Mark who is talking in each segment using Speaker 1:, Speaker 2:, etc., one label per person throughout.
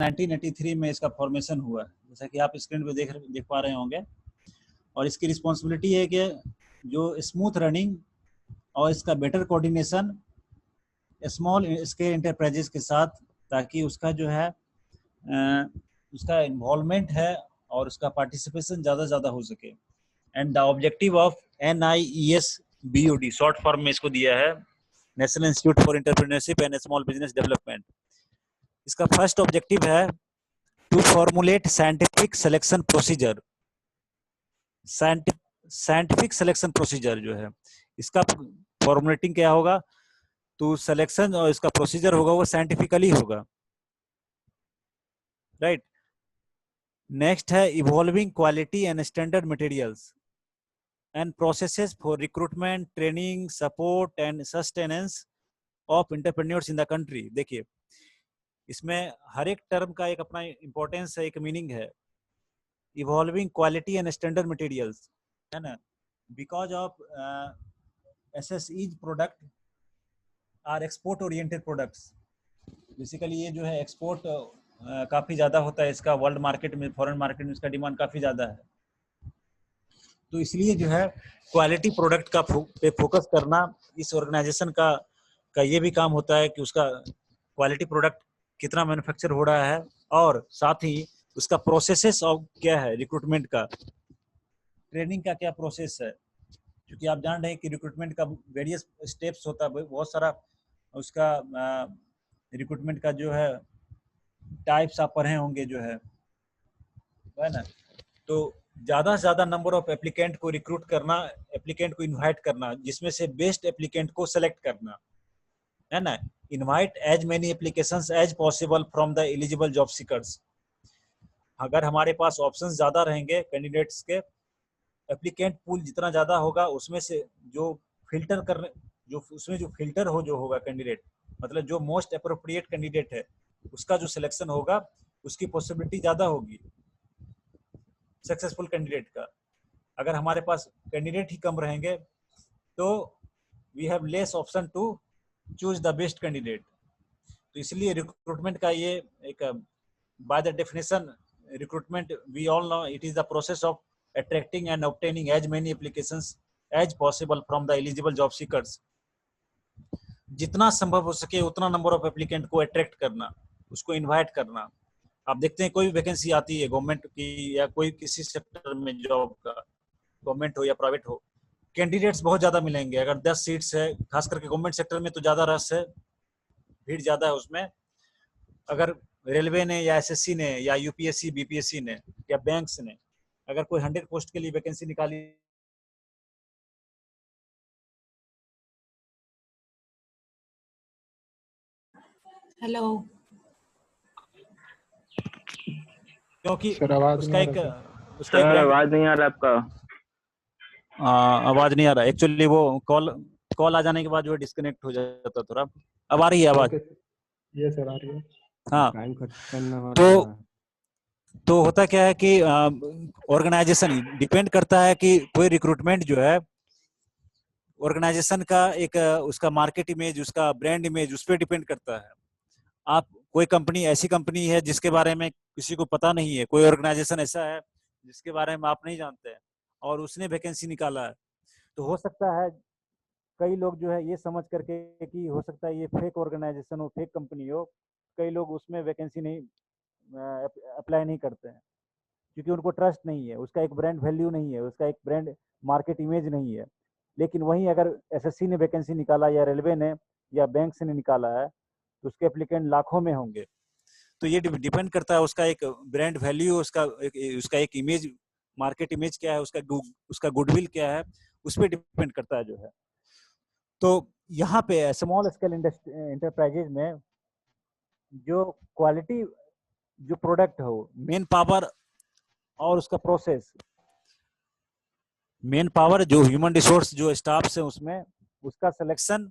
Speaker 1: 1983 में इसका फॉर्मेशन हुआ, जैसा कि आप स्क्रीन पे देख पा रहे होंगे। और इसकी रिस्पॉन्सिबिलिटी है कि जो स्मूथ रनिंग और इसका better coordination small scale enterprises के साथ, ताकि उसका जो है उसका इन्वॉल्वमेंट है और उसका पार्टिसिपेशन ज़्यादा हो सके। And the objective of NIES-BOD, short form में इसको दिया है, national institute for entrepreneurship and small business development. इसका फर्स्ट ऑब्जेक्टिव है to formulate scientific selection procedure. Scientific selection procedure जो है, इसका फॉर्मुलेटिंग क्या होगा, तो सिलेक्शन और इसका प्रोसीजर होगा वो साइंटिफिकली होगा, राइट। नेक्स्ट है evolving quality and standard materials and processes for recruitment, training, support and sustenance of entrepreneurs in the country. देखिए, इसमें हर एक टर्म का एक अपना इंपॉर्टेंस है, एक मीनिंग है। Evolving quality and standard materials, है ना, because of SSE's product are export oriented products. Basically ये जो है एक्सपोर्ट काफ़ी ज़्यादा होता है इसका, वर्ल्ड मार्केट में, फॉरेन मार्केट में इसका डिमांड काफ़ी ज़्यादा है। तो इसलिए जो है क्वालिटी प्रोडक्ट का पे फोकस करना इस ऑर्गेनाइजेशन का ये भी काम होता है कि उसका क्वालिटी प्रोडक्ट कितना मैन्युफैक्चर हो रहा है, और साथ ही उसका प्रोसेसेस ऑफ क्या है, रिक्रूटमेंट का, ट्रेनिंग का क्या प्रोसेस है। क्योंकि आप जान रहे हैं कि रिक्रूटमेंट का वेरियस स्टेप्स होता है, बहुत सारा उसका रिक्रूटमेंट का जो है टाइप्स आप पढ़े होंगे जो है ना। तो ज़्यादा से ज़्यादा नंबर ऑफ एप्लीकेंट को रिक्रूट करना, एप्लीकेंट को इनवाइट करना, जिसमें से बेस्ट एप्लीकेंट को सेलेक्ट करना, है ना। Invite as many applications as possible from the eligible job seekers. अगर हमारे पास ऑप्शंस ज़्यादा रहेंगे कैंडिडेट्स के, एप्लीकेंट पूल जितना ज़्यादा होगा, उसमें से जो फिल्टर करने, जो उसमें जो फिल्टर हो जो होगा कैंडिडेट, मतलब जो मोस्ट अप्रोप्रिएट कैंडिडेट है उसका जो सिलेक्शन होगा, उसकी पॉसिबिलिटी ज़्यादा होगी सक्सेसफुल कैंडिडेट का। अगर हमारे पास कैंडिडेट ही कम रहेंगे तो we have less option to choose the best candidate. तो इसलिए रिक्रूटमेंट का ये एक, by the definition, recruitment we all know it is the process of attracting and obtaining as many applications as possible from the eligible job seekers। जितना संभव हो सके उतना नंबर ऑफ एप्लीकेंट को अट्रैक्ट करना, उसको इनवाइट करना। आप देखते हैं कोई भी वैकेंसी आती है गवर्नमेंट की या कोई किसी सेक्टर में जॉब का, गवर्नमेंट हो या प्राइवेट हो, कैंडिडेट्स बहुत ज़्यादा मिलेंगे। अगर 10 सीट्स है, खास करके गवर्नमेंट सेक्टर में तो ज़्यादा रस है, भीड़ ज़्यादा है उसमें। अगर रेलवे ने या SSC ने या UPSC BPSC ने या बैंक्स ने अगर कोई 100 पोस्ट के लिए वैकेंसी निकाली,
Speaker 2: हेलो,
Speaker 1: क्योंकि
Speaker 3: उसका एक
Speaker 4: आवाज नहीं आ रहा आपका।
Speaker 1: आवाज नहीं आ रहा एक्चुअली, वो कॉल आ जाने के बाद जो है डिस्कनेक्ट हो जाता थोड़ा। अब आ रही है आवाज?
Speaker 3: ये सर आ रही है।
Speaker 1: हाँ, तो होता क्या है कि ऑर्गेनाइजेशन डिपेंड करता है कि कोई रिक्रूटमेंट जो है ऑर्गेनाइजेशन का एक उसका मार्केट इमेज, उसका ब्रांड इमेज, उस पर डिपेंड करता है। आप कोई कंपनी, ऐसी कंपनी है जिसके बारे में किसी को पता नहीं है, कोई ऑर्गेनाइजेशन ऐसा है जिसके बारे में आप नहीं जानते हैं और उसने वैकेंसी निकाला है, तो हो सकता है कई लोग जो है ये समझ करके कि हो सकता है ये फेक ऑर्गेनाइजेशन हो, फेक कंपनी हो, कई लोग उसमें वैकेंसी नहीं अप्लाई नहीं करते हैं क्योंकि उनको ट्रस्ट नहीं है, उसका एक ब्रांड वैल्यू नहीं है, उसका एक ब्रांड मार्केट इमेज नहीं है। लेकिन वहीं अगर SSC ने वैकेंसी निकाला या रेलवे ने या बैंक से ने निकाला है तो उसके एप्लीकेंट लाखों में होंगे। तो ये डिपेंड करता है उसका एक ब्रांड वैल्यू, उसका एक इमेज, मार्केट इमेज क्या है, उसका गुडविल क्या है, उस पर डिपेंड करता है जो है। तो यहाँ पे स्मॉल स्केल इंटरप्राइजेज में जो क्वालिटी जो प्रोडक्ट हो, मेन पावर और उसका प्रोसेस, मेन पावर जो ह्यूमन रिसोर्स जो स्टाफ्स है उसमें उसका सिलेक्शन,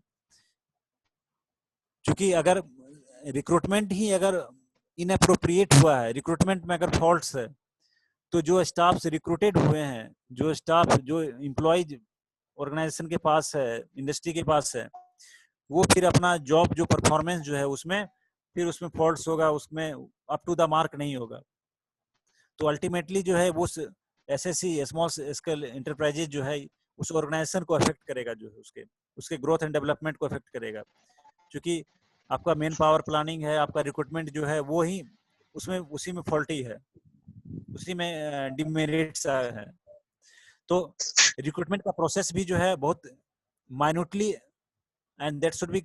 Speaker 1: क्योंकि अगर रिक्रूटमेंट ही अगर इनअप्रोप्रिएट हुआ है, रिक्रूटमेंट में अगर फॉल्ट्स है, तो जो स्टाफ्स रिक्रूटेड हुए हैं, जो स्टाफ, जो एम्प्लॉयज ऑर्गेनाइजेशन के पास है, इंडस्ट्री के पास है, वो फिर अपना जॉब जो परफॉर्मेंस जो है उसमें फिर उसमें फॉल्ट्स होगा, उसमें अप टू द मार्क नहीं होगा, तो अल्टीमेटली जो है वो एसएससी स्मॉल स्केल एंटरप्राइजेज जो है उस ऑर्गेनाइजेशन को अफेक्ट करेगा, जो है उसके ग्रोथ एंड डेवलपमेंट को अफेक्ट करेगा, क्योंकि आपका मेन पावर प्लानिंग है, आपका रिक्रूटमेंट जो है वो ही उसमें उसी में फॉल्टी है, उसी में डिमेरिट्स है। तो रिक्रूटमेंट का प्रोसेस भी जो है बहुत minutely and that should be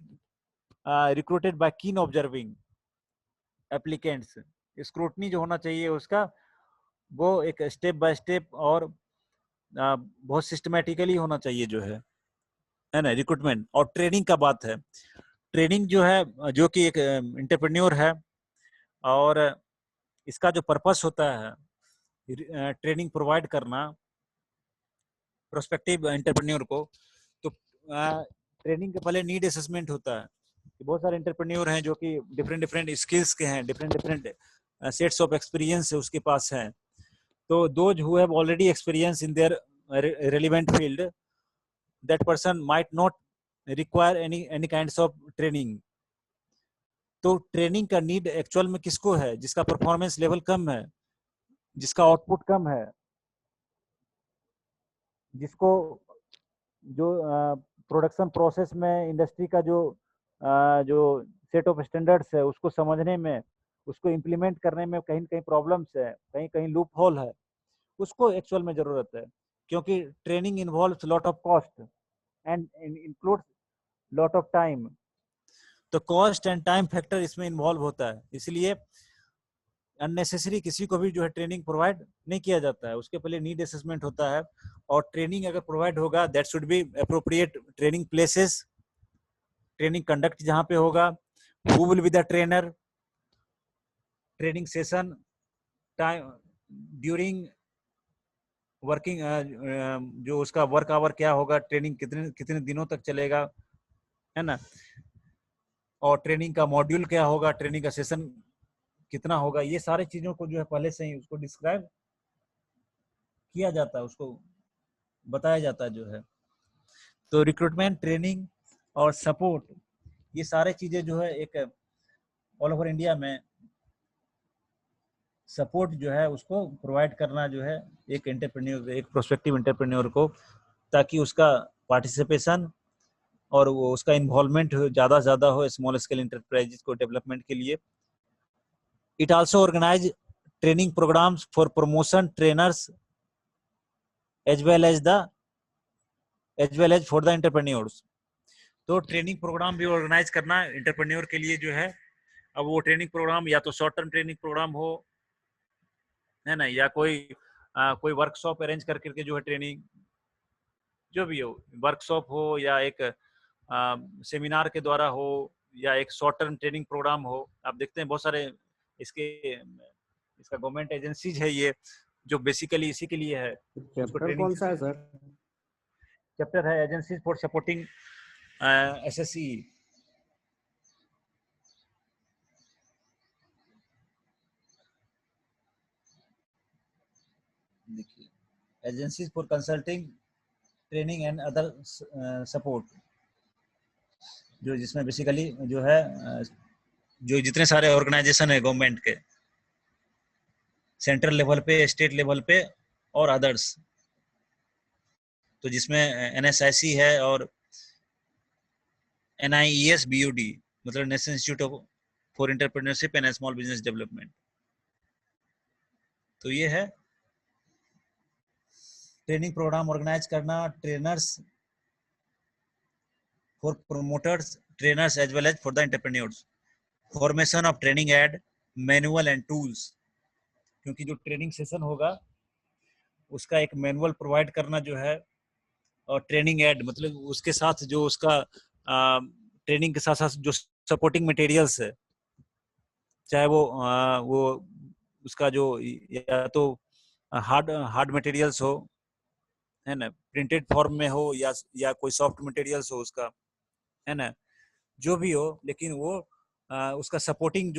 Speaker 1: recruited bye कीन ऑब्जर्विंग एप्लीकेंट्स। स्क्रूटनी जो होना चाहिए उसका वो एक स्टेप बाय स्टेप और बहुत सिस्टमेटिकली होना चाहिए, जो है ना रिक्रूटमेंट। और ट्रेनिंग का बात है, ट्रेनिंग जो है जो कि एक एंटरप्रेन्योर है और इसका जो पर्पस होता है ट्रेनिंग प्रोवाइड करना प्रोस्पेक्टिव एंटरप्रेन्योर को, तो ट्रेनिंग के पहले नीड असेसमेंट होता है कि बहुत सारे एंटरप्रेन्योर हैं जो कि डिफरेंट स्किल्स के हैं, डिफरेंट सेट्स ऑफ एक्सपीरियंस उसके पास हैं। तो those who have already experience in their relevant field, that person might not require any kinds of training. तो ट्रेनिंग का नीड एक्चुअल में किसको है? जिसका परफॉर्मेंस लेवल कम है, जिसका आउटपुट कम है, जिसको जो प्रोडक्शन प्रोसेस में इंडस्ट्री का जो सेट ऑफ स्टैंडर्ड्स है उसको समझने में, उसको इम्प्लीमेंट करने में कहीं कहीं प्रॉब्लम्स है, कहीं कहीं लूप होल है, उसको एक्चुअल में जरूरत है। क्योंकि training involves lot of cost and includes lot of time. तो कॉस्ट एंड टाइम फैक्टर इसमें इन्वॉल्व होता है, इसलिए अननेसेसरी किसी को भी जो है ट्रेनिंग प्रोवाइड नहीं किया जाता है। उसके पहले नीड असेसमेंट होता है, और ट्रेनिंग अगर प्रोवाइड होगा that should be appropriate training places, training conduct जहां पे होगा, who will be the trainer, training session time during working, जो उसका वर्क आवर क्या होगा, ट्रेनिंग कितने कितने दिनों तक चलेगा, है ना, और ट्रेनिंग का मॉड्यूल क्या होगा, ट्रेनिंग का सेशन कितना होगा, ये सारी चीजों को जो है पहले से ही उसको डिस्क्राइब किया जाता है, उसको बताया जाता है जो है। तो रिक्रूटमेंट, ट्रेनिंग और सपोर्ट, ये सारे चीजें जो है एक ऑल ओवर इंडिया में सपोर्ट जो है उसको प्रोवाइड करना जो है एक एंटरप्रेन्योर, एक प्रोस्पेक्टिव एंटरप्रेन्योर को, ताकि उसका पार्टिसिपेशन और वो उसका इन्वॉल्वमेंट ज़्यादा से ज़्यादा हो स्मॉल स्केल इंटरप्राइजेज को डेवलपमेंट के लिए। It also organise training programmes for promotion trainers as well as for the entrepreneurs. तो ट्रेनिंग प्रोग्राम भी ऑर्गेनाइज करना एंटरप्रेन्योर के लिए जो है, अब वो ट्रेनिंग प्रोग्राम या तो शॉर्ट टर्म ट्रेनिंग प्रोग्राम हो, है ना, या कोई वर्कशॉप अरेंज करके जो है ट्रेनिंग, जो भी हो, वर्कशॉप हो या एक सेमिनार के द्वारा हो या एक शॉर्ट टर्म ट्रेनिंग प्रोग्राम हो। आप देखते हैं बहुत सारे इसका गवर्नमेंट एजेंसीज है ये, जो बेसिकली इसी के लिए है।
Speaker 3: चैप्टर कौन सा है सर?
Speaker 1: चैप्टर है एजेंसीज फॉर सपोर्टिंग एसएससी। देखिए, agencies for consulting, training and other support, जो जिसमें बेसिकली जो है जो जितने सारे ऑर्गेनाइजेशन है गवर्नमेंट के, सेंट्रल लेवल पे, स्टेट लेवल पे और अदर्स, तो जिसमें एनएसआईसी है और NIES BOD, मतलब national institute for entrepreneurship and small business development. तो ये है ट्रेनिंग प्रोग्राम ऑर्गेनाइज करना, trainers for promoters, trainers as well as for the entrepreneurs, formation of training aid manual and tools, क्योंकि जो training session होगा उसका एक मैनुअल प्रोवाइड करना जो है, और ट्रेनिंग एड मतलब उसके साथ जो उसका ट्रेनिंग के साथ साथ जो सपोर्टिंग मटेरियल्स है, चाहे वो उसका जो या तो हार्ड मटेरियल्स हो, है ना, प्रिंटेड फॉर्म में हो या कोई सॉफ्ट मटेरियल्स हो उसका, है ना, जो भी हो, लेकिन वो उसका सपोर्टिंग